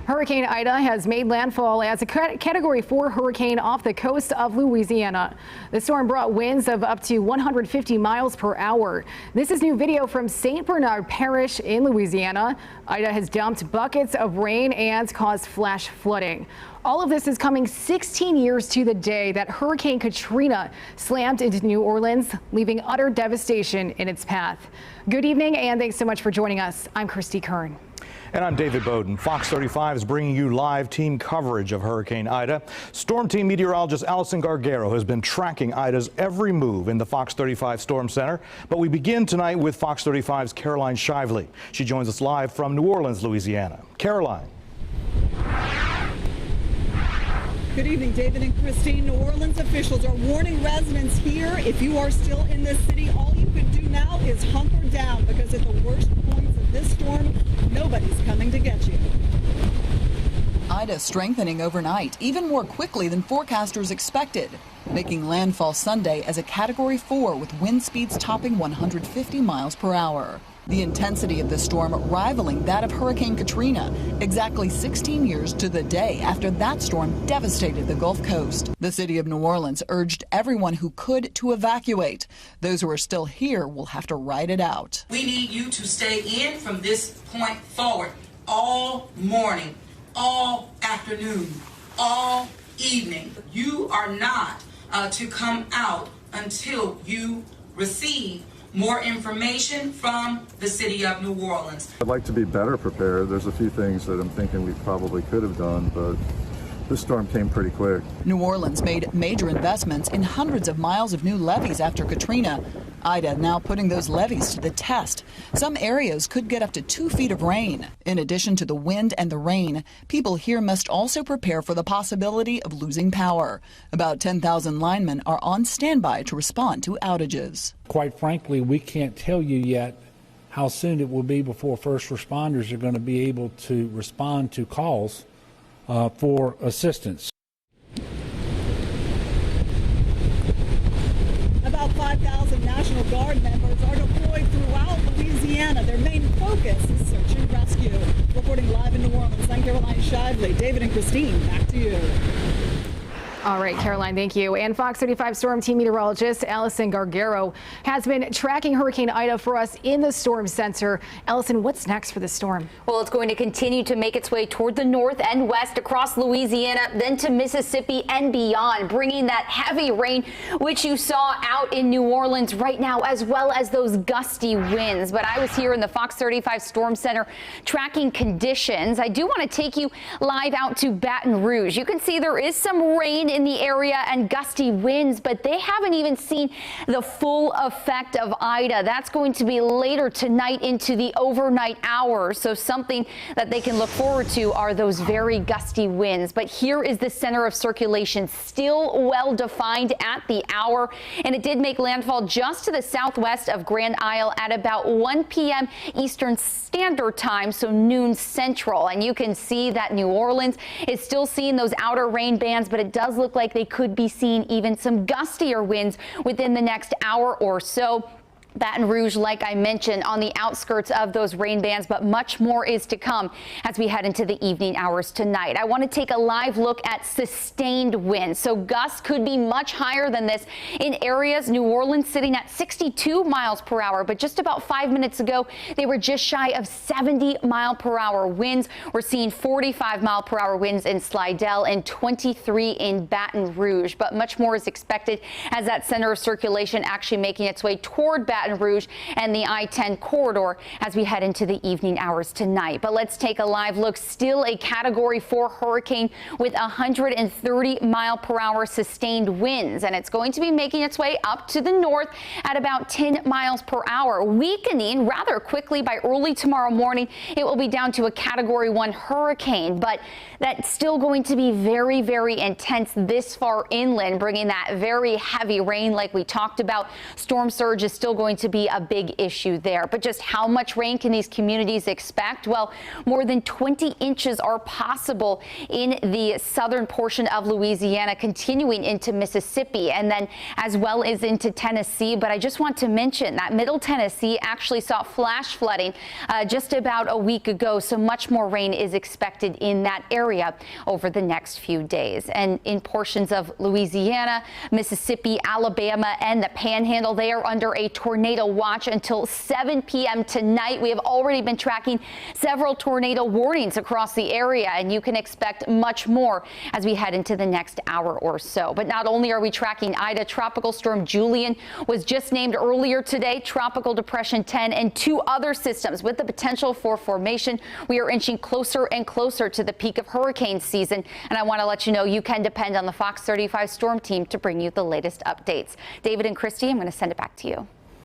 Hurricane Ida has made landfall as a Category 4 hurricane off the coast of Louisiana. The storm brought winds of up to 150 miles per hour. This is new video from St. Bernard Parish in Louisiana. Ida has dumped buckets of rain and caused flash flooding. All of this is coming 16 years to the day that Hurricane Katrina slammed into New Orleans, leaving utter devastation in its path. Good evening, and thanks so much for joining us. I'm Christy Kern. And I'm David Bowden. Fox 35 is bringing you live team coverage of Hurricane Ida. Storm team meteorologist Allison Gargaro has been tracking Ida's every move in the Fox 35 Storm Center. But we begin tonight with Fox 35's Caroline Shively. She joins us live from New Orleans, Louisiana. Caroline. Good evening, David and Christine. New Orleans officials are warning residents here, if you are still in this city, all you can do now is hunker down, because at the worst points of this storm, nobody's coming to get you. Ida strengthening overnight, even more quickly than forecasters expected, making landfall Sunday as a Category 4 with wind speeds topping 150 miles per hour. The intensity of the storm rivaling that of Hurricane Katrina, exactly 16 years to the day after that storm devastated the Gulf Coast. The city of New Orleans urged everyone who could to evacuate. Those who are still here will have to ride it out. We need you to stay in from this point forward all morning, all afternoon, all evening. You are not to come out until you receive more information from the city of New Orleans. I'd like to be better prepared. There's a few things that I'm thinking we probably could have done, but this storm came pretty quick. New Orleans made major investments in hundreds of miles of new levees after Katrina. Ida now putting those levees to the test. Some areas could get up to 2 feet of rain. In addition to the wind and the rain, people here must also prepare for the possibility of losing power. About 10,000 linemen are on standby to respond to outages. Quite frankly, we can't tell you yet how soon it will be before first responders are going to be able to respond to calls for assistance. About 5,000 National Guard members are deployed throughout Louisiana. Their main focus is search and rescue. Reporting live in New Orleans, I'm Caroline Shively. David and Christine, back to you. All right, Caroline, thank you. And Fox 35 storm team meteorologist Allison Gargaro has been tracking Hurricane Ida for us in the storm center. Allison, what's next for the storm? Well, it's going to continue to make its way toward the north and west across Louisiana, then to Mississippi and beyond, bringing that heavy rain, which you saw out in New Orleans right now, as well as those gusty winds. But I was here in the Fox 35 Storm Center tracking conditions. I do want to take you live out to Baton Rouge. You can see there is some rain in the area and gusty winds, but they haven't even seen the full effect of Ida. That's going to be later tonight into the overnight hours. So something that they can look forward to are those very gusty winds. But here is the center of circulation, still well defined at the hour, and it did make landfall just to the southwest of Grand Isle at about 1 p.m. Eastern Standard Time, so noon Central. And you can see that New Orleans is still seeing those outer rain bands, but it does look like they could be seeing even some gustier winds within the next hour or so. Baton Rouge, like I mentioned, on the outskirts of those rain bands, but much more is to come as we head into the evening hours tonight. I want to take a live look at sustained winds. So gusts could be much higher than this in areas. New Orleans sitting at 62 miles per hour, but just about 5 minutes ago, they were just shy of 70 mile per hour winds. We're seeing 45 mile per hour winds in Slidell and 23 in Baton Rouge, but much more is expected as that center of circulation actually making its way toward Baton Rouge and the I-10 corridor as we head into the evening hours tonight. But let's take a live look. Still a Category 4 hurricane with 130 mile per hour sustained winds, and it's going to be making its way up to the north at about 10 miles per hour, weakening rather quickly by early tomorrow morning. It will be down to a Category 1 hurricane, but that's still going to be very, very intense this far inland, bringing that very heavy rain like we talked about. Storm surge is still going going to be a big issue there. But just how much rain can these communities expect? Well, more than 20 inches are possible in the southern portion of Louisiana, continuing into Mississippi and then as well as into Tennessee. But I just want to mention that Middle Tennessee actually saw flash flooding just about a week ago. So much more rain is expected in that area over the next few days. And in portions of Louisiana, Mississippi, Alabama, and the Panhandle, they are under a tornado watch until 7 p.m. tonight. We have already been tracking several tornado warnings across the area, and you can expect much more as we head into the next hour or so. But not only are we tracking Ida, Tropical Storm Julian was just named earlier today, Tropical Depression 10, and 2 other systems with the potential for formation. We are inching closer and closer to the peak of hurricane season, and I want to let you know you can depend on the Fox 35 Storm Team to bring you the latest updates. David and Christy, I'm going to send it back to you.